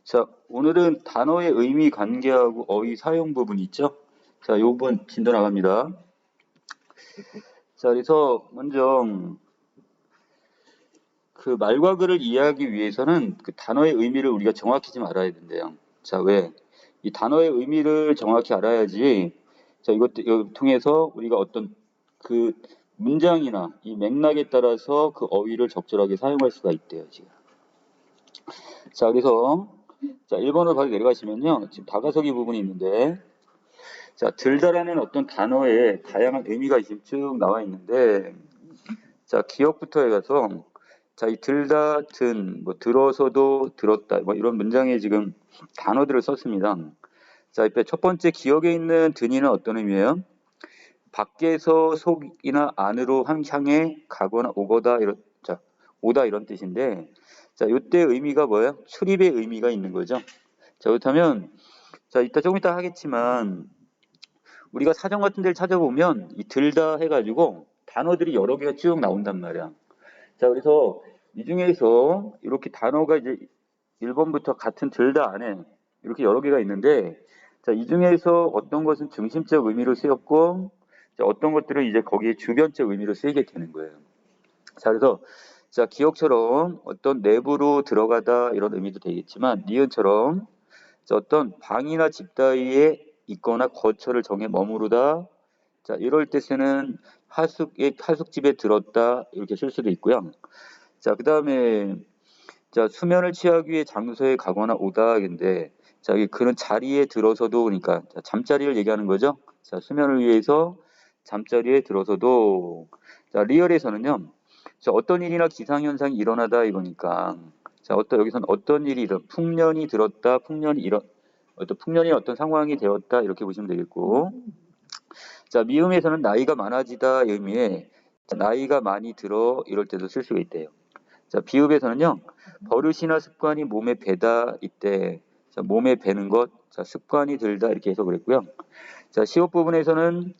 자, 오늘은 단어의 의미 관계하고 어휘 사용 부분 있죠? 자, 요 부분 진도 나갑니다. 자, 그래서 먼저 그 말과 글을 이해하기 위해서는 그 단어의 의미를 우리가 정확히 좀 알아야 된대요. 자, 왜? 이 단어의 의미를 정확히 알아야지, 자, 이걸 통해서 우리가 어떤 그 문장이나 이 맥락에 따라서 그 어휘를 적절하게 사용할 수가 있대요, 지금. 자, 그래서, 자, 1번으로 바로 내려가시면요. 지금 다가서기 부분이 있는데, 자, 들다라는 어떤 단어에 다양한 의미가 지금 쭉 나와 있는데, 자, 기억부터 해가서, 자, 이 들다, 뭐, 들어서도 들었다, 뭐, 이런 문장에 지금 단어들을 썼습니다. 자, 옆에 첫 번째 기억에 있는 든이는 어떤 의미예요? 밖에서 속이나 안으로 향해 가거나 오거다, 자, 오다 이런 뜻인데, 자, 요때 의미가 뭐예요? 출입의 의미가 있는 거죠. 자, 그렇다면, 자, 조금 이따 하겠지만, 우리가 사전 같은 데를 찾아보면 이 들다 해가지고 단어들이 여러 개가 쭉 나온단 말이야. 자, 그래서 이 중에서 이렇게 단어가 이제 1번부터 같은 들다 안에 이렇게 여러 개가 있는데, 자, 이 중에서 어떤 것은 중심적 의미로 쓰였고, 자, 어떤 것들은 이제 거기에 주변적 의미로 쓰이게 되는 거예요. 자, 그래서 자, 기억처럼 어떤 내부로 들어가다 이런 의미도 되겠지만, 니은처럼 어떤 방이나 집 따위에 있거나 거처를 정해 머무르다. 자, 이럴 때 쓰는 하숙집에 들었다 이렇게 쓸 수도 있고요. 자, 그다음에 자, 수면을 취하기 위해 장소에 가거나 오다인데, 자, 그런 자리에 들어서도, 그러니까 자, 잠자리를 얘기하는 거죠. 자, 수면을 위해서 잠자리에 들어서도. 자, 리얼에서는요. 자, 어떤 일이나 기상현상이 일어나다 이거니까, 자, 여기서는 어떤 일이 풍년이 들었다, 풍년이 어떤 상황이 되었다 이렇게 보시면 되겠고, 자, 미음에서는 나이가 많아지다 의미에 자, 나이가 많이 들어 이럴 때도 쓸 수가 있대요. 자, 비읍에서는요, 버릇이나 습관이 몸에 배다 이때, 자, 몸에 배는 것, 자, 습관이 들다 이렇게 해석을 했고요. 자, 시옷 부분에서는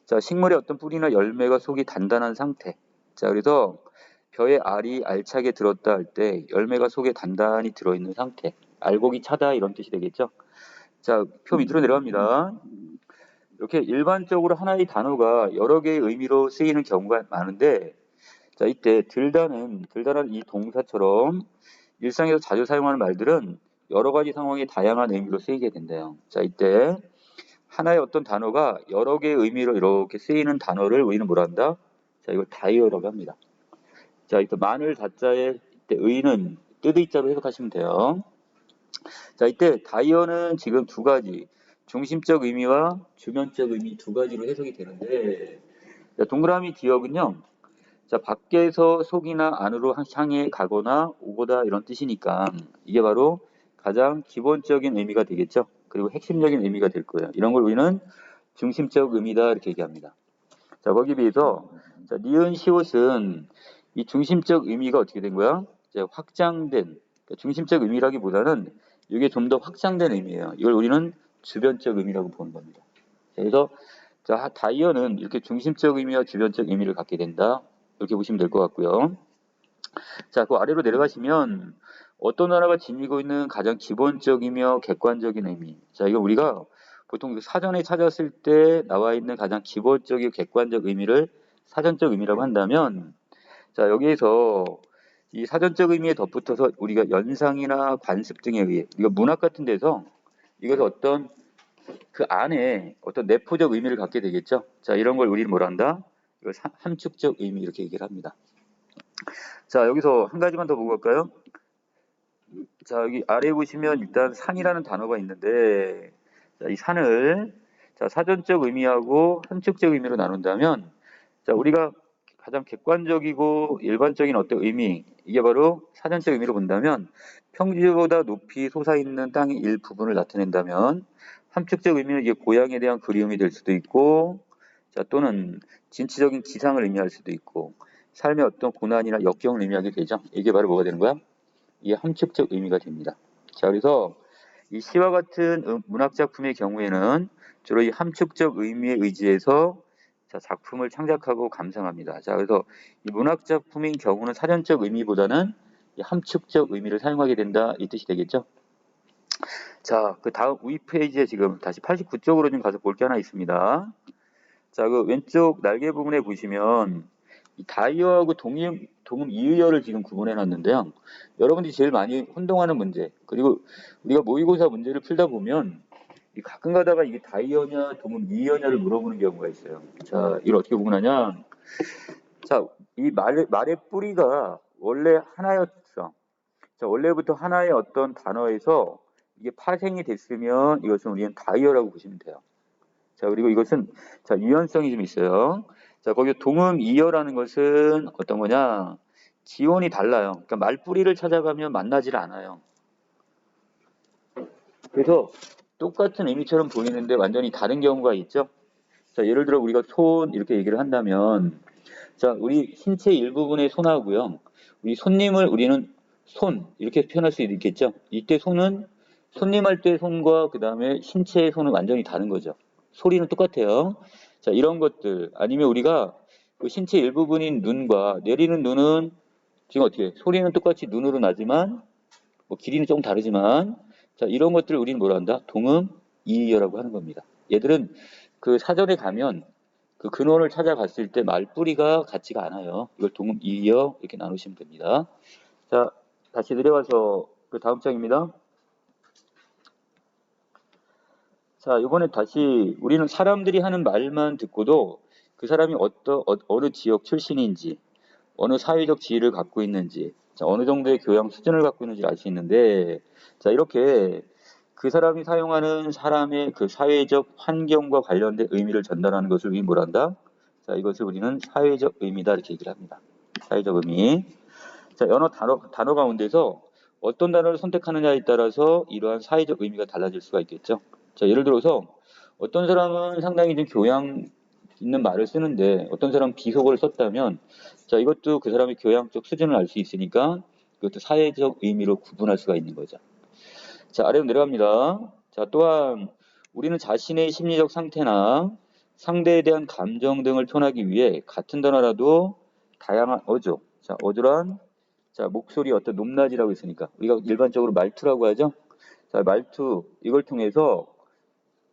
자, 식물의 어떤 뿌리나 열매가 속이 단단한 상태. 자, 그래서 벼의 알이 알차게 들었다 할 때 열매가 속에 단단히 들어있는 상태. 알곡이 차다 이런 뜻이 되겠죠. 자, 표 밑으로 내려갑니다. 이렇게 일반적으로 하나의 단어가 여러 개의 의미로 쓰이는 경우가 많은데, 자, 이때 들다는 이 동사처럼 일상에서 자주 사용하는 말들은 여러 가지 상황에 다양한 의미로 쓰이게 된대요. 자, 이때 하나의 어떤 단어가 여러 개의 의미로 이렇게 쓰이는 단어를 우리는 뭐라 한다? 자, 이걸 다이어라고 합니다. 자, 이때 마늘 다자에 이때 의는 뜨드이자로 해석하시면 돼요. 자, 이때 다이어는 지금 두 가지, 중심적 의미와 주변적 의미 두 가지로 해석이 되는데, 자, 동그라미 기억은요, 자, 밖에서 속이나 안으로 향해 가거나 오거다 이런 뜻이니까 이게 바로 가장 기본적인 의미가 되겠죠. 그리고 핵심적인 의미가 될 거예요. 이런 걸 우리는 중심적 의미다 이렇게 얘기합니다. 자, 거기에 비해서 자, 니은 시옷은 이 중심적 의미가 어떻게 된 거야? 이제 확장된, 그러니까 중심적 의미라기보다는 이게 좀 더 확장된 의미예요. 이걸 우리는 주변적 의미라고 보는 겁니다. 자, 그래서 자, 다이어는 이렇게 중심적 의미와 주변적 의미를 갖게 된다. 이렇게 보시면 될 것 같고요. 자, 그 아래로 내려가시면 어떤 나라가 지니고 있는 가장 기본적이며 객관적인 의미. 자, 이거 우리가 보통 사전에 찾았을 때 나와 있는 가장 기본적이고 객관적 의미를 사전적 의미라고 한다면, 자, 여기에서 이 사전적 의미에 덧붙여서 우리가 연상이나 관습 등에 의해, 이거 문학 같은 데서 이것을 어떤 그 안에 어떤 내포적 의미를 갖게 되겠죠. 자, 이런 걸 우리는 뭐라 한다? 이걸 함축적 의미 이렇게 얘기를 합니다. 자, 여기서 한 가지만 더 보고 갈까요? 자, 여기 아래 보시면 일단 산이라는 단어가 있는데, 자, 이 산을 자, 사전적 의미하고 함축적 의미로 나눈다면, 자, 우리가 가장 객관적이고 일반적인 어떤 의미, 이게 바로 사전적 의미로 본다면, 평지보다 높이 솟아있는 땅의 일부분을 나타낸다면, 함축적 의미는 이게 고향에 대한 그리움이 될 수도 있고, 자, 또는 진취적인 지상을 의미할 수도 있고, 삶의 어떤 고난이나 역경을 의미하게 되죠. 이게 바로 뭐가 되는 거야? 이게 함축적 의미가 됩니다. 자, 그래서 이 시와 같은 문학 작품의 경우에는 주로 이 함축적 의미에 의지해서 자, 작품을 창작하고 감상합니다. 자, 그래서 이 문학 작품인 경우는 사전적 의미보다는 이 함축적 의미를 사용하게 된다 이 뜻이 되겠죠. 자, 그 다음 위 페이지에 지금 다시 89쪽으로 좀 가서 볼 게 하나 있습니다. 자, 그 왼쪽 날개 부분에 보시면 이 다이어하고 동음 이의어를 지금 구분해 놨는데요. 여러분들이 제일 많이 혼동하는 문제, 그리고 우리가 모의고사 문제를 풀다 보면 가끔 가다가 이게 다이어냐 동음 이의어냐를 물어보는 경우가 있어요. 자, 이걸 어떻게 구분하냐? 자, 이 말의 뿌리가 원래 하나였어. 자, 원래부터 하나의 어떤 단어에서 이게 파생이 됐으면 이것은 우리는 다이어라고 보시면 돼요. 자, 그리고 이것은 자, 유연성이 좀 있어요. 자, 거기 동음 이어라는 것은 어떤 거냐? 기온이 달라요. 그러니까 말뿌리를 찾아가면 만나질 않아요. 그래서 똑같은 의미처럼 보이는데 완전히 다른 경우가 있죠. 자, 예를 들어 우리가 손 이렇게 얘기를 한다면 자, 우리 신체 일부분의 손하고요. 우리 손님을 우리는 손 이렇게 표현할 수 있겠죠. 이때 손은 손님 할 때 손과 그 다음에 신체의 손은 완전히 다른 거죠. 소리는 똑같아요. 자, 이런 것들 아니면 우리가 그 신체 일부분인 눈과 내리는 눈은 지금 어떻게 소리는 똑같이 눈으로 나지만 뭐 길이는 조금 다르지만 자, 이런 것들을 우리는 뭐라 한다? 동음 이의어라고 하는 겁니다. 얘들은 그 사전에 가면 그 근원을 찾아갔을 때 말뿌리가 같지가 않아요. 이걸 동음 이의어 이렇게 나누시면 됩니다. 자, 다시 내려와서 그 다음 장입니다. 자, 이번에 다시 우리는 사람들이 하는 말만 듣고도 그 사람이 어느 지역 출신인지, 어느 사회적 지위를 갖고 있는지, 자, 어느 정도의 교양 수준을 갖고 있는지를 알 수 있는데, 자, 이렇게 그 사람이 사용하는 사람의 그 사회적 환경과 관련된 의미를 전달하는 것을 우리 뭐란다? 자, 이것을 우리는 사회적 의미다 이렇게 얘기를 합니다. 사회적 의미. 자, 여러 단어 가운데서 어떤 단어를 선택하느냐에 따라서 이러한 사회적 의미가 달라질 수가 있겠죠. 자, 예를 들어서 어떤 사람은 상당히 좀 교양 있는 말을 쓰는데 어떤 사람은 비속어를 썼다면 자, 이것도 그 사람의 교양적 수준을 알 수 있으니까 이것도 사회적 의미로 구분할 수가 있는 거죠. 자, 아래로 내려갑니다. 자, 또한 우리는 자신의 심리적 상태나 상대에 대한 감정 등을 표현하기 위해 같은 단어라도 다양한 어조, 자, 어조란 자, 목소리 어떤 높낮이라고 있으니까 우리가 일반적으로 말투라고 하죠. 자, 말투 이걸 통해서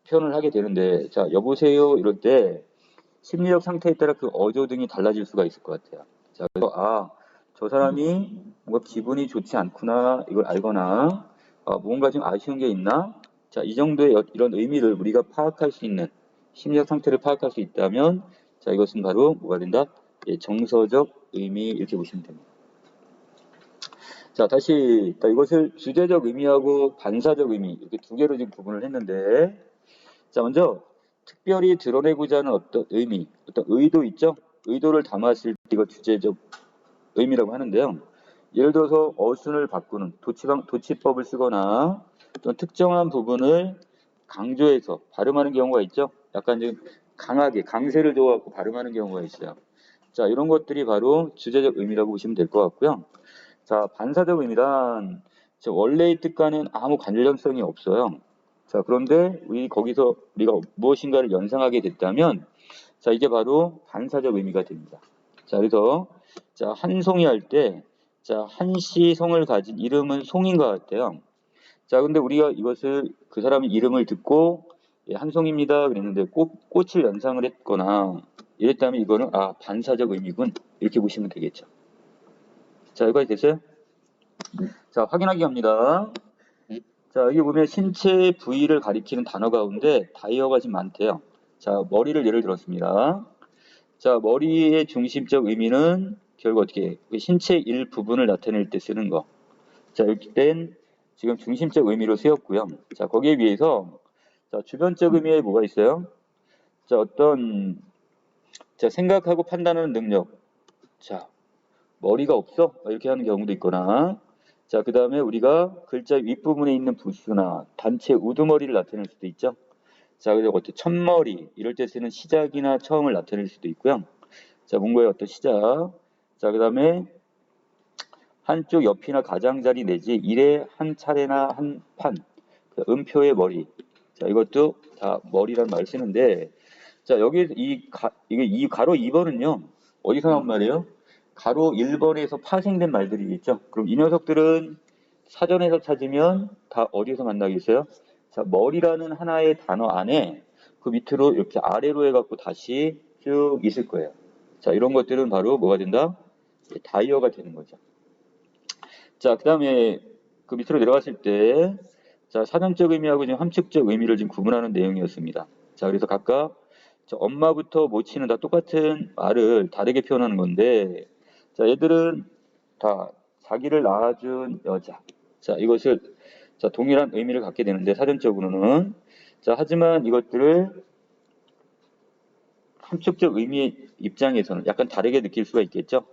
표현을 하게 되는데 자, 여보세요 이럴 때 심리적 상태에 따라 그 어조 등이 달라질 수가 있을 것 같아요. 자, 그래서 저 사람이 뭔가 기분이 좋지 않구나 이걸 알거나 뭔가 좀 아쉬운 게 있나? 자, 이 정도의 이런 의미를 우리가 파악할 수 있는 심리적 상태를 파악할 수 있다면 자, 이것은 바로 뭐가 된다? 예, 정서적 의미 이렇게 보시면 됩니다. 자, 다시 이것을 주제적 의미하고 반사적 의미 이렇게 두 개로 지금 구분을 했는데 자, 먼저 특별히 드러내고자 하는 어떤 의미, 어떤 의도 있죠? 의도를 담았을 때 이걸 주제적 의미라고 하는데요. 예를 들어서 어순을 바꾸는 도치법을 쓰거나 또 특정한 부분을 강조해서 발음하는 경우가 있죠. 약간 좀 강하게 강세를 둬갖고 발음하는 경우가 있어요. 자, 이런 것들이 바로 주제적 의미라고 보시면 될 것 같고요. 자, 반사적 의미란 원래의 뜻과는 아무 관련성이 없어요. 자, 그런데 거기서 우리가 무엇인가를 연상하게 됐다면 자, 이게 바로 반사적 의미가 됩니다. 자, 그래서 자, 한송이 할 때 자, 한시 성을 가진 이름은 송인 것 같아요. 자, 근데 우리가 이것을 그 사람의 이름을 듣고 예, 한송입니다 그랬는데 꽃을 연상을 했거나 이랬다면 이거는 반사적 의미군 이렇게 보시면 되겠죠. 자, 여기까지 됐어요? 자, 확인하기 갑니다. 자, 여기 보면 신체 부위를 가리키는 단어 가운데 다이어가 좀 많대요. 자, 머리를 예를 들었습니다. 자, 머리의 중심적 의미는 결국 어떻게 신체 일부분을 나타낼 때 쓰는 거. 자, 이렇게된 지금 중심적 의미로 쓰였고요. 자, 거기에 비해서 자, 주변적 의미에 뭐가 있어요? 자, 자, 생각하고 판단하는 능력. 자, 머리가 없어? 이렇게 하는 경우도 있거나 자, 그 다음에 우리가 글자 윗부분에 있는 부수나 단체 우두머리를 나타낼 수도 있죠. 자, 그리고 어떤 첫머리 이럴 때 쓰는 시작이나 처음을 나타낼 수도 있고요. 자, 문구의 어떤 시작. 자, 그 다음에 한쪽 옆이나 가장자리 내지 일의 한 차례나 한 판. 음표의 머리. 자, 이것도 다 머리란 말을 쓰는데 자, 여기 이 가로 2번은요. 어디서 나온 말이에요? 가로 1번에서 파생된 말들이겠죠. 그럼 이 녀석들은 사전에서 찾으면 다 어디서 만나겠어요? 자, 머리라는 하나의 단어 안에 그 밑으로 이렇게 아래로 해갖고 다시 쭉 있을 거예요. 자, 이런 것들은 바로 뭐가 된다? 다이어가 되는 거죠. 자, 그 다음에 그 밑으로 내려갔을 때, 자, 사전적 의미하고 지금 함축적 의미를 지금 구분하는 내용이었습니다. 자, 그래서 각각 엄마부터 모치는 다 똑같은 말을 다르게 표현하는 건데, 자, 얘들은 다 자기를 낳아준 여자. 자, 이것을 자, 동일한 의미를 갖게 되는데 사전적으로는 자, 하지만 이것들을 함축적 의미 입장에서는 약간 다르게 느낄 수가 있겠죠.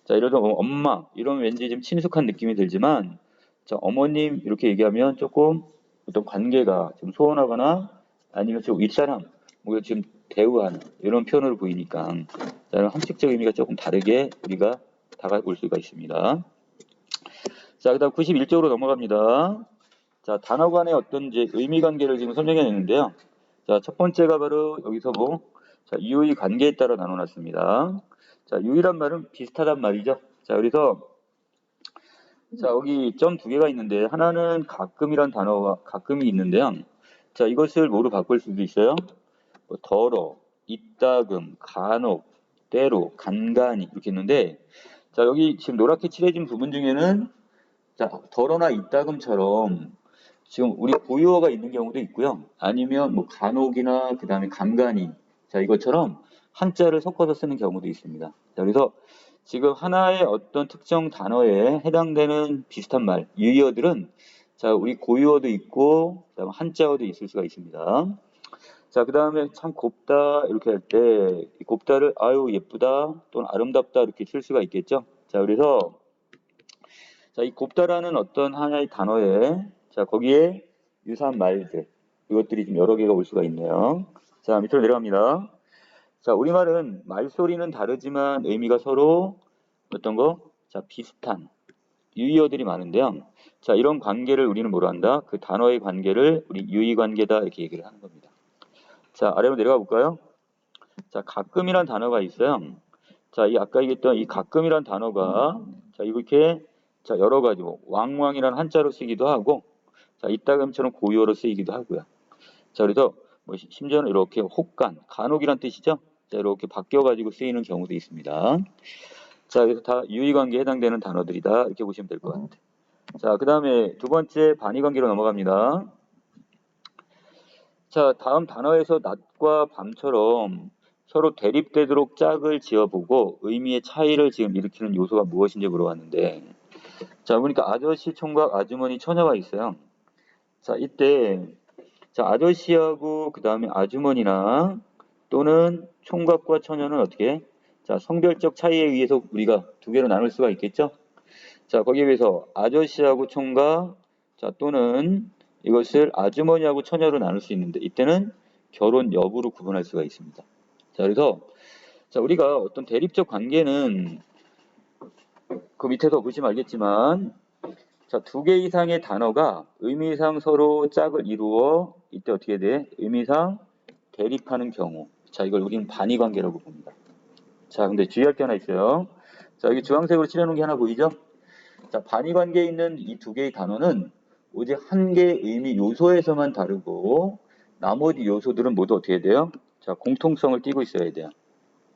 자, 예를 들어 엄마 이러면 왠지 좀 친숙한 느낌이 들지만 자, 어머님 이렇게 얘기하면 조금 어떤 관계가 좀 소원하거나 아니면 좀 윗사람 뭐 지금 대우하는 이런 표현으로 보이니까 자, 함축적 의미가 조금 다르게 우리가 다가올 수가 있습니다. 자, 그다음 91쪽으로 넘어갑니다. 자, 단어 간의 어떤 이제 의미 관계를 지금 설명해 냈는데요. 자, 첫 번째가 바로 여기서 자, 유의 관계에 따라 나눠놨습니다. 자, 유의란 말은 비슷하단 말이죠. 자, 그래서 자, 여기 점 두 개가 있는데 하나는 가끔이란 단어가 가끔이 있는데요. 자, 이것을 뭐로 바꿀 수도 있어요? 뭐 더러, 이따금, 간혹, 때로, 간간히 이렇게 있는데 자, 여기 지금 노랗게 칠해진 부분 중에는 자, 더러나 이따금처럼 지금 우리 고유어가 있는 경우도 있고요. 아니면 뭐 간혹이나 그 다음에 간간히 자, 이것처럼 한자를 섞어서 쓰는 경우도 있습니다. 자, 그래서 지금 하나의 어떤 특정 단어에 해당되는 비슷한 말, 유의어들은 자, 우리 고유어도 있고 그다음에 한자어도 있을 수가 있습니다. 자, 그 다음에 참 곱다 이렇게 할 때 이 곱다를 아유 예쁘다 또는 아름답다 이렇게 쓸 수가 있겠죠. 자, 그래서 자, 이 곱다라는 어떤 하나의 단어에 자, 거기에 유사한 말들 이것들이 좀 여러 개가 올 수가 있네요. 자, 밑으로 내려갑니다. 자, 우리말은 말소리는 다르지만 의미가 서로 어떤 거? 자, 비슷한 유의어들이 많은데요. 자, 이런 관계를 우리는 뭐로 한다? 그 단어의 관계를 우리 유의 관계다 이렇게 얘기를 하는 겁니다. 자, 아래로 내려가 볼까요? 자, 가끔이란 단어가 있어요. 자, 이 아까 얘기했던 이 가끔이란 단어가 자, 이렇게 자, 여러 가지 왕왕이라는 한자로 쓰기도 하고 자, 이따금처럼 고유어로 쓰이기도 하고요. 자, 그래서 뭐 심지어는 이렇게 혹간, 간혹이란 뜻이죠. 자, 이렇게 바뀌어가지고 쓰이는 경우도 있습니다. 자, 그래서 다 유의관계에 해당되는 단어들이다. 이렇게 보시면 될 것 같아요. 자, 그 다음에 두 번째 반의관계로 넘어갑니다. 자, 다음 단어에서 낮과 밤처럼 서로 대립되도록 짝을 지어보고 의미의 차이를 지금 일으키는 요소가 무엇인지 물어봤는데 자, 보니까 아저씨, 총각, 아주머니, 처녀가 있어요. 자, 이때 자, 아저씨하고 그 다음에 아주머니나 또는 총각과 처녀는 어떻게? 자, 성별적 차이에 의해서 우리가 두 개로 나눌 수가 있겠죠? 자, 거기에 비해서 아저씨하고 총각, 자, 또는 이것을 아주머니하고 처녀로 나눌 수 있는데 이때는 결혼 여부로 구분할 수가 있습니다. 자, 그래서 자, 우리가 어떤 대립적 관계는 그 밑에서 보시면 알겠지만 자, 두 개 이상의 단어가 의미상 서로 짝을 이루어 이때 어떻게 돼? 의미상 대립하는 경우. 자, 이걸 우리는 반의관계라고 봅니다. 자, 근데 주의할 게 하나 있어요. 자, 여기 주황색으로 칠해놓은 게 하나 보이죠? 자, 반의관계에 있는 이 두 개의 단어는 오직 한 개의 의미 요소에서만 다르고 나머지 요소들은 모두 어떻게 돼요? 자, 공통성을 띠고 있어야 돼요.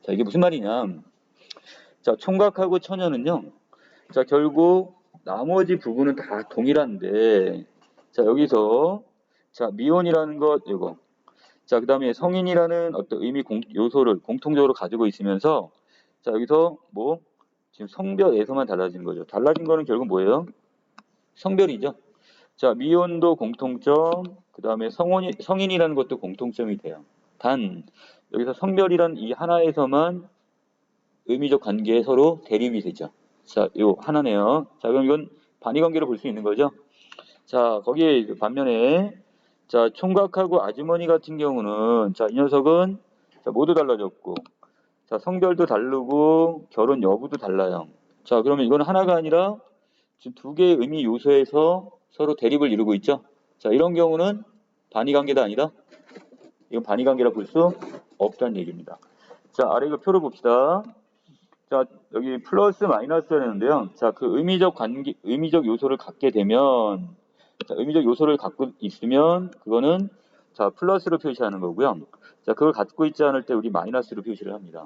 자, 이게 무슨 말이냐? 자, 총각하고 처녀는요. 자, 결국 나머지 부분은 다 동일한데 자, 여기서 자, 미혼이라는 것 이거. 자, 그다음에 성인이라는 어떤 의미 요소를 공통적으로 가지고 있으면서 자, 여기서 뭐 지금 성별에서만 달라지는 거죠. 달라진 거는 결국 뭐예요? 성별이죠. 자, 미혼도 공통점, 그다음에 성인이라는 것도 공통점이 돼요. 단 여기서 성별이란 이 하나에서만 의미적 관계에 서로 대립이 되죠. 자, 요 하나네요. 자, 그럼 이건 반의관계로 볼 수 있는 거죠. 자, 거기에 반면에 자, 총각하고 아주머니 같은 경우는 자, 이 녀석은 자, 모두 달라졌고 자, 성별도 다르고 결혼 여부도 달라요. 자, 그러면 이건 하나가 아니라 지금 두 개의 의미 요소에서 서로 대립을 이루고 있죠. 자, 이런 경우는 반의관계다 아니다? 이건 반의관계라 볼 수 없다는 얘기입니다. 자, 아래 이거 표를 봅시다. 자, 여기 플러스 마이너스가 되는데요. 자, 그 의미적 요소를 갖게 되면, 자, 의미적 요소를 갖고 있으면, 그거는, 자, 플러스로 표시하는 거고요. 자, 그걸 갖고 있지 않을 때 우리 마이너스로 표시를 합니다.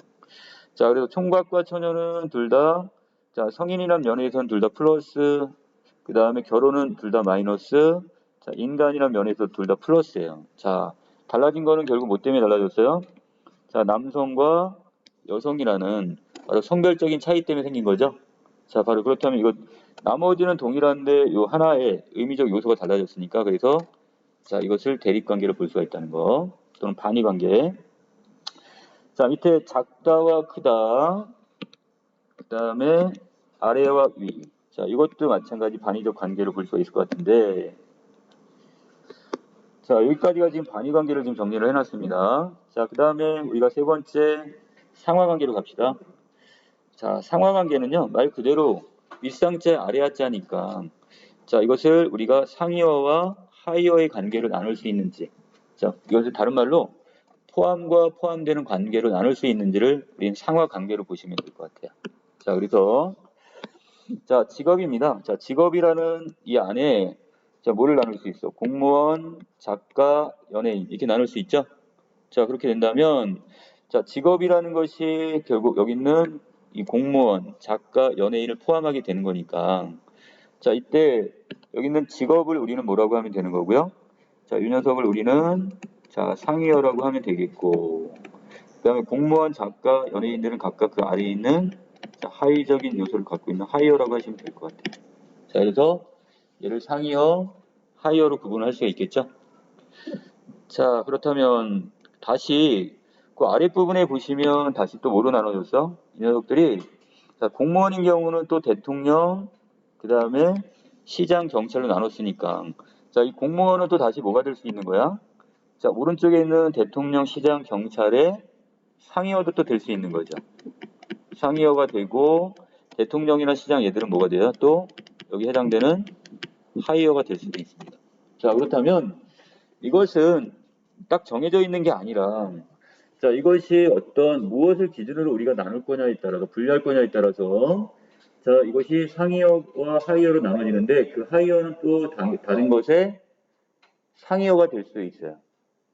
자, 그래서 총각과 처녀는 둘 다, 자, 성인이란 면에서는 둘 다 플러스, 그 다음에 결혼은 둘 다 마이너스, 자, 인간이란 면에서 둘 다 플러스예요. 자, 달라진 거는 결국 뭐 때문에 달라졌어요? 자, 남성과 여성이라는 바로 성별적인 차이 때문에 생긴 거죠. 자, 바로 그렇다면 이거 나머지는 동일한데 요 하나의 의미적 요소가 달라졌으니까 그래서 자, 이것을 대립관계로 볼 수가 있다는 거 또는 반의관계. 자, 밑에 작다와 크다, 그 다음에 아래와 위. 자, 이것도 마찬가지 반의적 관계로 볼 수가 있을 것 같은데, 자, 여기까지가 지금 반의관계를 지금 정리를 해놨습니다. 자, 그 다음에 우리가 세 번째 상하관계로 갑시다. 자, 상하관계는요, 말 그대로 윗상자 아래하자니까, 자, 이것을 우리가 상위어와 하위어의 관계로 나눌 수 있는지, 자, 이것을 다른 말로 포함과 포함되는 관계로 나눌 수 있는지를 우리는 상하관계로 보시면 될 것 같아요. 자, 그래서 자, 직업입니다. 자, 직업이라는 이 안에 자, 뭐를 나눌 수 있어? 공무원, 작가, 연예인 이렇게 나눌 수 있죠? 자, 그렇게 된다면 자, 직업이라는 것이 결국 여기 있는 이 공무원, 작가, 연예인을 포함하게 되는 거니까 자, 이때 여기 있는 직업을 우리는 뭐라고 하면 되는 거고요. 자, 이 녀석을 우리는 자, 상위어라고 하면 되겠고 그 다음에 공무원, 작가, 연예인들은 각각 그 아래에 있는 자, 하위적인 요소를 갖고 있는 하위어라고 하시면 될 것 같아요. 자, 그래서 얘를 상위어, 하위어로 구분할 수가 있겠죠. 자, 그렇다면 다시 그 아랫부분에 보시면 다시 또 뭐로 나눠졌어? 이 녀석들이 자, 공무원인 경우는 또 대통령, 그 다음에 시장, 경찰로 나눴으니까 자, 이 공무원은 또 다시 뭐가 될 수 있는 거야? 자, 오른쪽에 있는 대통령, 시장, 경찰의 상위어도 또 될 수 있는 거죠. 상위어가 되고 대통령이나 시장 얘들은 뭐가 돼요? 또 여기 해당되는 하위어가 될 수도 있습니다. 자, 그렇다면 이것은 딱 정해져 있는 게 아니라 자, 이것이 어떤 무엇을 기준으로 우리가 나눌 거냐에 따라서 분류할 거냐에 따라서 자, 이것이 상위어와 하위어로 나눠지는데 그 하위어는 또 다른 것의 상위어가 될 수도 있어요.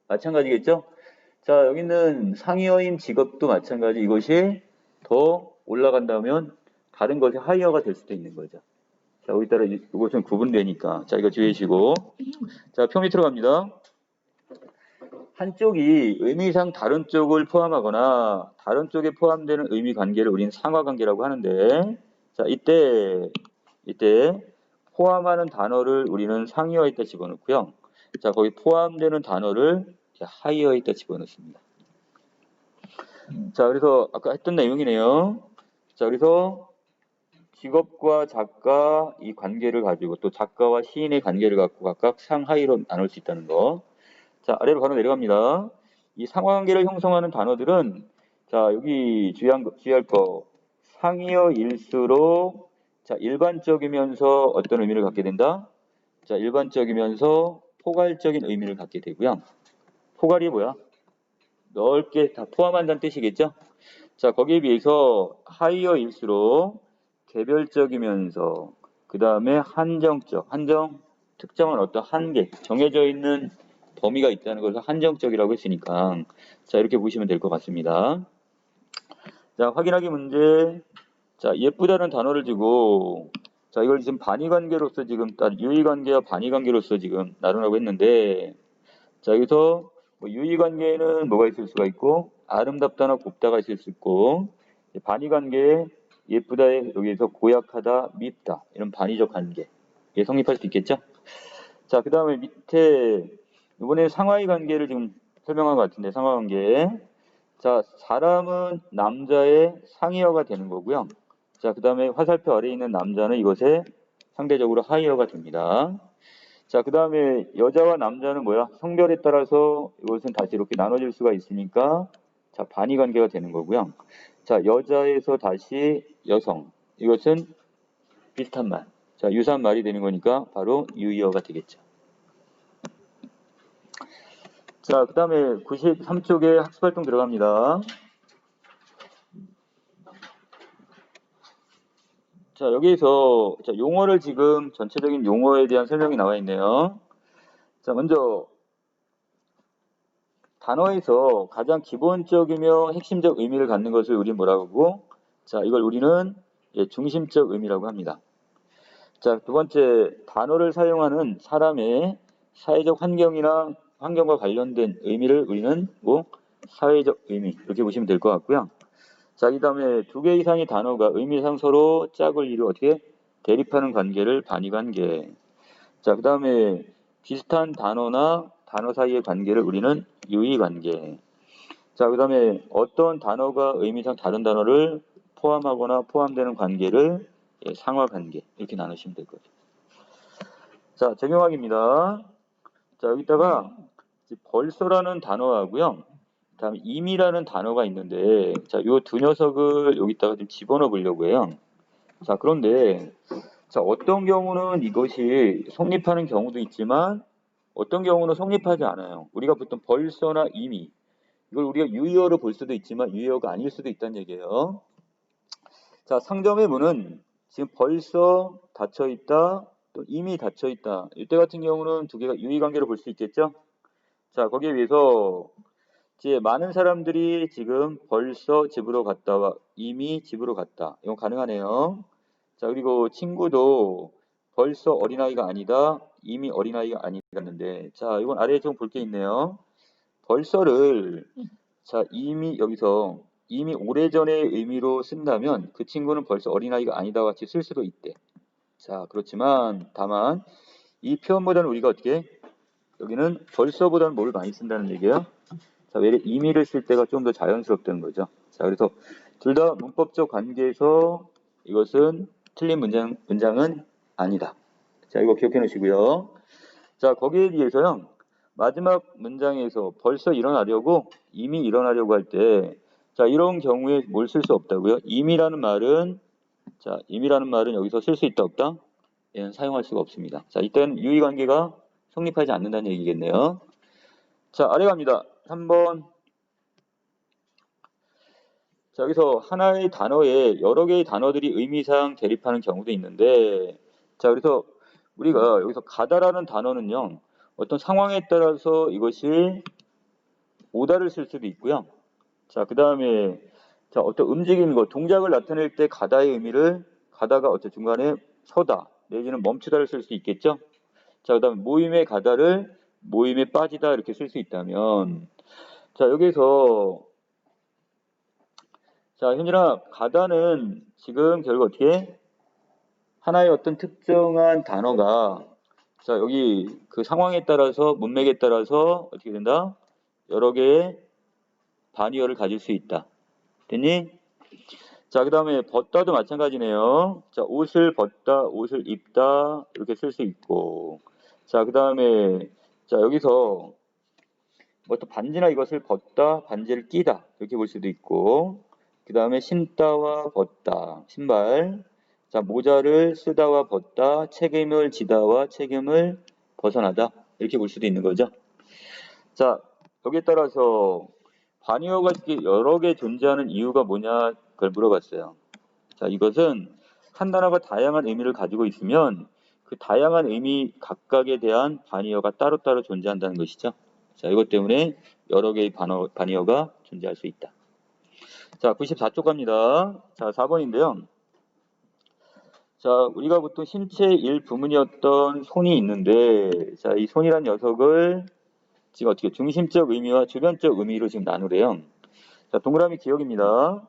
마찬가지겠죠? 자, 여기는 상위어인 직업도 마찬가지 이것이 더 올라간다면 다른 것의 하위어가 될 수도 있는 거죠. 자, 여기 따라 이것은 구분되니까. 자, 이거 주의하시고. 자, 표 밑으로 갑니다. 한쪽이 의미상 다른 쪽을 포함하거나 다른 쪽에 포함되는 의미 관계를 우리는 상하 관계라고 하는데, 자, 이때 포함하는 단어를 우리는 상위어에다 집어넣고요. 자, 거기 포함되는 단어를 하위어에다 집어넣습니다. 자, 그래서 아까 했던 내용이네요. 자, 그래서 직업과 작가 이 관계를 가지고 또 작가와 시인의 관계를 갖고 각각 상하위로 나눌 수 있다는 거. 자, 아래로 바로 내려갑니다. 이 상하관계를 형성하는 단어들은 자, 여기 주의할 거 상위어일수록 자, 일반적이면서 어떤 의미를 갖게 된다? 자, 일반적이면서 포괄적인 의미를 갖게 되고요. 포괄이 뭐야? 넓게 다 포함한다는 뜻이겠죠? 자, 거기에 비해서 하이어일수록 개별적이면서 그 다음에 한정적, 특정한 어떤 한계, 정해져 있는 범위가 있다는 것을 한정적이라고 했으니까 자, 이렇게 보시면 될 것 같습니다. 자, 확인하기 문제. 자, 예쁘다는 단어를 주고 자, 이걸 지금 반의관계로서 지금 유의관계와 반의관계로서 지금 나누라고 했는데 자, 여기서 뭐 유의관계에는 뭐가 있을 수가 있고 아름답다나 곱다가 있을 수 있고 반의관계에 예쁘다에 여기에서 고약하다, 밉다 이런 반의적 관계 성립할 수 있겠죠? 자, 그 다음에 밑에 이번에 상하이 관계를 지금 설명한 것 같은데 상하관계 자, 사람은 남자의 상위어가 되는 거고요. 자, 그 다음에 화살표 아래에 있는 남자는 이것의 상대적으로 하위어가 됩니다. 자, 그 다음에 여자와 남자는 뭐야? 성별에 따라서 이것은 다시 이렇게 나눠질 수가 있으니까 자, 반의 관계가 되는 거고요. 자, 여자에서 다시 여성 이것은 비슷한 말. 자, 유사한 말이 되는 거니까 바로 유의어가 되겠죠. 자, 그 다음에 93쪽에 학습활동 들어갑니다. 자, 여기서 자, 용어를 지금 전체적인 용어에 대한 설명이 나와 있네요. 자, 먼저 단어에서 가장 기본적이며 핵심적 의미를 갖는 것을 우리는 뭐라고 하고, 자, 이걸 우리는 중심적 의미라고 합니다. 자, 두 번째, 단어를 사용하는 사람의 사회적 환경이나 환경과 관련된 의미를 우리는 뭐 사회적 의미 이렇게 보시면 될 것 같고요. 자, 이 다음에 두 개 이상의 단어가 의미상 서로 짝을 이루 어떻게 대립하는 관계를 반의관계. 자, 그 다음에 비슷한 단어나 단어 사이의 관계를 우리는 유의관계. 자, 그 다음에 어떤 단어가 의미상 다른 단어를 포함하거나 포함되는 관계를 상하관계 이렇게 나누시면 될 거죠. 자, 적용하기입니다. 자, 여기다가 벌써라는 단어하고요. 다음에 임이라는 단어가 있는데, 자, 요 두 녀석을 여기다가 좀 집어넣어 보려고 해요. 자, 그런데, 자, 어떤 경우는 이것이 성립하는 경우도 있지만, 어떤 경우는 성립하지 않아요. 우리가 보통 벌써나 임이, 이걸 우리가 유의어로 볼 수도 있지만, 유의어가 아닐 수도 있다는 얘기예요. 자, 상점의 문은 지금 벌써 닫혀 있다, 또 이미 닫혀 있다. 이때 같은 경우는 두 개가 유의관계로 볼 수 있겠죠? 자, 거기에 비해서, 이제 많은 사람들이 지금 벌써 집으로 갔다와 이미 집으로 갔다. 이건 가능하네요. 자, 그리고 친구도 벌써 어린아이가 아니다. 이미 어린아이가 아니갔는데. 자, 이건 아래에 좀 볼 게 있네요. 벌써를 자, 이미 여기서 이미 오래전의 의미로 쓴다면 그 친구는 벌써 어린아이가 아니다 같이 쓸 수도 있대. 자, 그렇지만 다만 이 표현보다는 우리가 어떻게 여기는 벌써보다는 뭘 많이 쓴다는 얘기예요? 자, 외래 임의를 쓸 때가 좀 더 자연스럽다는 거죠. 자, 그래서 둘 다 문법적 관계에서 이것은 틀린 문장은 아니다. 자, 이거 기억해 놓으시고요. 자, 거기에 비해서요. 마지막 문장에서 벌써 일어나려고 이미 일어나려고 할 때, 자, 이런 경우에 뭘 쓸 수 없다고요? 임이라는 말은 자, 임이라는 말은 여기서 쓸 수 있다 없다? 얘는 사용할 수가 없습니다. 자, 이때는 유의관계가 성립하지 않는다는 얘기겠네요. 자, 아래 갑니다. 3번. 자, 여기서 하나의 단어에 여러 개의 단어들이 의미상 대립하는 경우도 있는데, 자, 그래서 우리가 여기서 가다라는 단어는요, 어떤 상황에 따라서 이것이 오다를 쓸 수도 있고요. 자, 그 다음에, 자, 어떤 움직이는 것, 동작을 나타낼 때 가다의 의미를, 가다가 어떤 중간에 서다, 내지는 멈추다를 쓸 수 있겠죠? 자, 그 다음에 모임에 가다를 모임에 빠지다 이렇게 쓸 수 있다면, 자, 여기서 자, 현진아, 가다는 지금 결국 어떻게 하나의 어떤 특정한 단어가 자, 여기 그 상황에 따라서 문맥에 따라서 어떻게 된다? 여러 개의 반의어를 가질 수 있다. 됐니? 자, 그 다음에 벗다도 마찬가지네요. 자, 옷을 벗다, 옷을 입다 이렇게 쓸 수 있고 자, 그 다음에 자, 여기서 뭐 또 반지나 이것을 벗다, 반지를 끼다 이렇게 볼 수도 있고 그 다음에 신다와 벗다, 신발. 자, 모자를 쓰다와 벗다, 책임을 지다와 책임을 벗어나다. 이렇게 볼 수도 있는 거죠. 자, 여기에 따라서 반의어가 여러 개 존재하는 이유가 뭐냐, 그걸 물어봤어요. 자, 이것은 한 단어가 다양한 의미를 가지고 있으면 그 다양한 의미 각각에 대한 반의어가 따로따로 존재한다는 것이죠. 자, 이것 때문에 여러 개의 반의어가 존재할 수 있다. 자, 94쪽 갑니다. 자, 4번인데요. 자, 우리가 보통 신체의 일부분이었던 손이 있는데, 자, 이 손이란 녀석을 지금 어떻게 중심적 의미와 주변적 의미로 지금 나누래요. 자, 동그라미 기억입니다.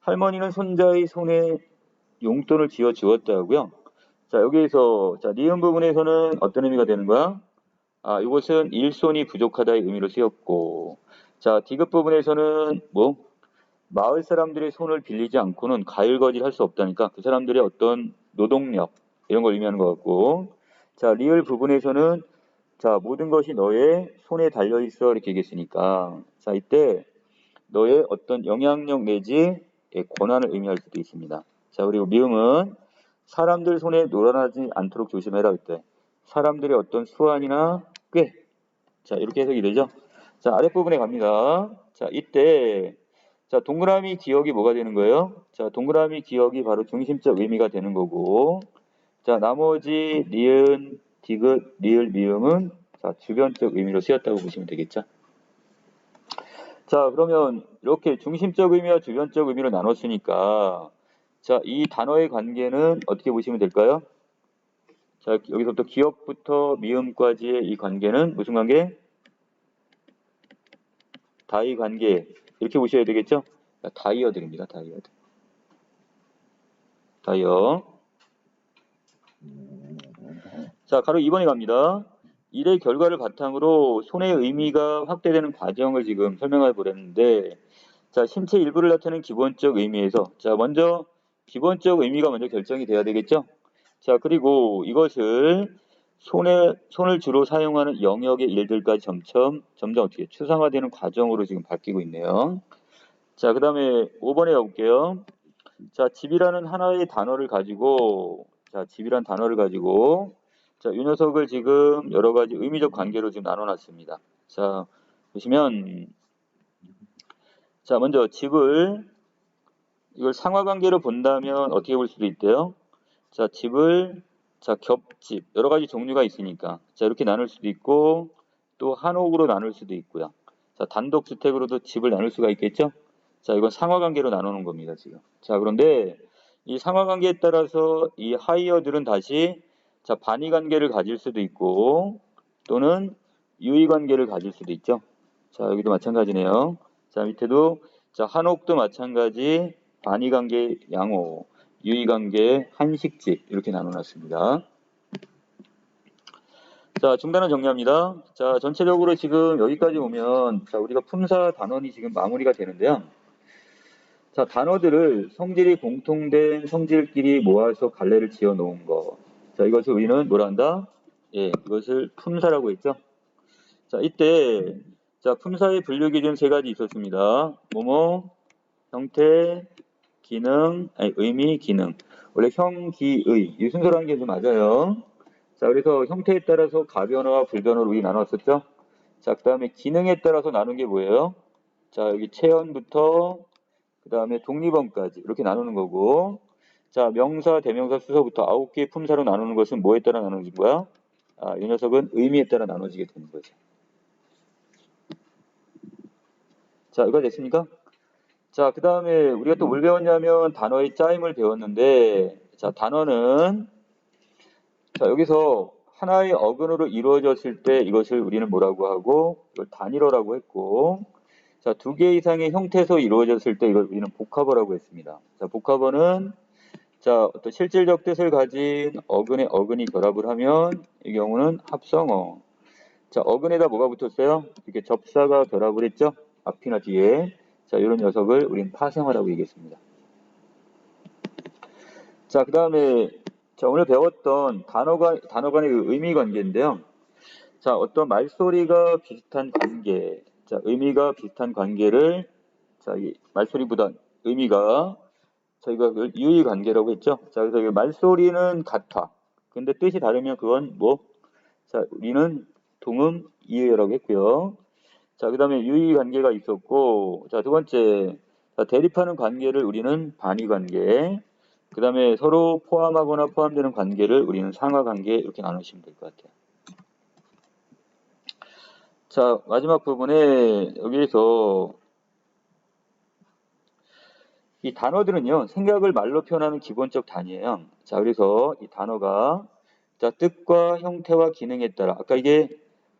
할머니는 손자의 손에 용돈을 쥐어 주었다고요. 자, 여기에서 자, 니은 부분에서는 어떤 의미가 되는 거야? 아, 이것은 일손이 부족하다의 의미로 쓰였고, 자, 디귿 부분에서는 뭐 마을 사람들의 손을 빌리지 않고는 가일거질 할 수 없다니까 그 사람들의 어떤 노동력 이런 걸 의미하는 것 같고 자 리을 부분에서는 자 모든 것이 너의 손에 달려 있어 이렇게 얘기했으니까 자 이때 너의 어떤 영향력 내지 권한을 의미할 수도 있습니다. 자 그리고 미음은 사람들 손에 놀아나지 않도록 조심해라 그때 사람들의 어떤 수완이나 꽤 자 이렇게 해석이 되죠. 자 아랫부분에 갑니다. 자 이때 자, 동그라미 기억이 뭐가 되는 거예요? 자, 자, 동그라미 기억이 바로 중심적 의미가 되는 거고, 자, 나머지 니은, 디귿, 리을, 미음은 자, 주변적 의미로 쓰였다고 보시면 되겠죠. 자, 그러면 이렇게 중심적 의미와 주변적 의미로 나눴으니까, 자, 이 단어의 관계는 어떻게 보시면 될까요? 자, 여기서부터 기억부터 미음까지의 이 관계는 무슨 관계? 다이 관계. 이렇게 보셔야 되겠죠? 다이어들입니다. 다이어들. 다이어. 자, 가로 2번에 갑니다. 일의 결과를 바탕으로 손의 의미가 확대되는 과정을 지금 설명해 보렸는데, 자, 신체 일부를 나타내는 기본적 의미에서, 자, 먼저 기본적 의미가 먼저 결정이 돼야 되겠죠? 자, 그리고 이것을 손을 주로 사용하는 영역의 일들까지 점점 어떻게 추상화되는 과정으로 지금 바뀌고 있네요. 자, 그 다음에 5번에 가볼게요. 자, 집이라는 하나의 단어를 가지고, 자, 집이라는 단어를 가지고, 자, 이 녀석을 지금 여러 가지 의미적 관계로 지금 나눠놨습니다. 자, 보시면, 자, 먼저 집을, 이걸 상하관계로 본다면 어떻게 볼 수도 있대요? 자, 집을, 자, 겹집, 여러 가지 종류가 있으니까, 자, 이렇게 나눌 수도 있고, 또 한옥으로 나눌 수도 있고요. 자, 단독주택으로도 집을 나눌 수가 있겠죠? 자, 이건 상하관계로 나누는 겁니다, 지금. 자, 그런데 이 상하관계에 따라서 이 하이어들은 다시 자, 반의관계를 가질 수도 있고 또는 유의관계를 가질 수도 있죠. 자, 여기도 마찬가지네요. 자, 밑에도 자, 한옥도 마찬가지 반의관계 양호, 유의관계 한식집 이렇게 나눠놨습니다. 자, 중단은 정리합니다. 자, 전체적으로 지금 여기까지 오면 자, 우리가 품사 단원이 지금 마무리가 되는데요. 자, 단어들을 성질이 공통된 성질끼리 모아서 갈래를 지어 놓은 거. 자, 이것을 우리는 뭐라 한다? 예, 이것을 품사라고 했죠. 자, 이때 자, 품사의 분류 기준 세 가지 있었습니다. 뭐뭐, 형태, 기능, 아니, 의미, 기능. 원래 형, 기, 의. 이 순서라는 게 좀 맞아요. 자, 그래서 형태에 따라서 가변어와 불변어로 우리 나눴었죠. 자, 그 다음에 기능에 따라서 나눈 게 뭐예요? 자, 여기 체언부터 그 다음에 독립어까지 이렇게 나누는 거고, 자, 명사, 대명사, 수서부터 9개의 품사로 나누는 것은 뭐에 따라 나누는 거야? 아, 이 녀석은 의미에 따라 나눠지게 되는 거죠. 자, 이거 됐습니까? 자, 그 다음에 우리가 또 뭘 배웠냐면 단어의 짜임을 배웠는데, 자, 단어는 자, 여기서 하나의 어근으로 이루어졌을 때 이것을 우리는 뭐라고 하고, 이걸 단일어라고 했고, 자, 두 개 이상의 형태에서 이루어졌을 때 이걸 우리는 복합어라고 했습니다. 자, 복합어는 자, 어떤 실질적 뜻을 가진 어근에 어근이 결합을 하면 이 경우는 합성어. 자, 어근에다 뭐가 붙었어요? 이렇게 접사가 결합을 했죠? 앞이나 뒤에. 자, 이런 녀석을 우리는 파생어라고 얘기했습니다. 자, 그 다음에 자, 오늘 배웠던 단어 간의 의미 관계인데요. 자, 어떤 말소리가 비슷한 관계, 자, 의미가 비슷한 관계를 자, 이 말소리보다 의미가 저희가 유의 관계라고 했죠. 자, 그래서 이 말소리는 같아. 근데 뜻이 다르면 그건 뭐? 자, 우리는 동음 이의어라고 했고요. 자, 그 다음에 유의 관계가 있었고, 자, 두 번째, 자, 대립하는 관계를 우리는 반의 관계, 그 다음에 서로 포함하거나 포함되는 관계를 우리는 상하 관계 이렇게 나누시면 될 것 같아요. 자, 마지막 부분에 여기에서 이 단어들은요, 생각을 말로 표현하는 기본적 단위예요. 자, 그래서 이 단어가 자, 뜻과 형태와 기능에 따라 아까 이게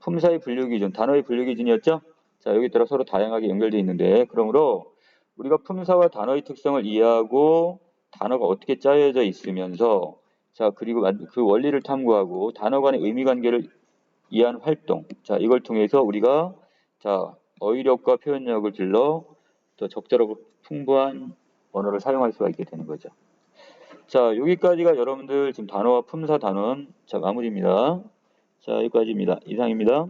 품사의 분류 기준, 단어의 분류 기준이었죠? 자, 여기 따라 서로 다양하게 연결되어 있는데 그러므로 우리가 품사와 단어의 특성을 이해하고 단어가 어떻게 짜여져 있으면서 자, 그리고 그 원리를 탐구하고 단어 간의 의미 관계를 이해하는 활동. 자, 이걸 통해서 우리가 자, 어휘력과 표현력을 길러 더 적절하고 풍부한 언어를 사용할 수가 있게 되는 거죠. 자, 여기까지가 여러분들 지금 단어와 품사 단원 자, 마무리입니다. 자, 여기까지입니다. 이상입니다.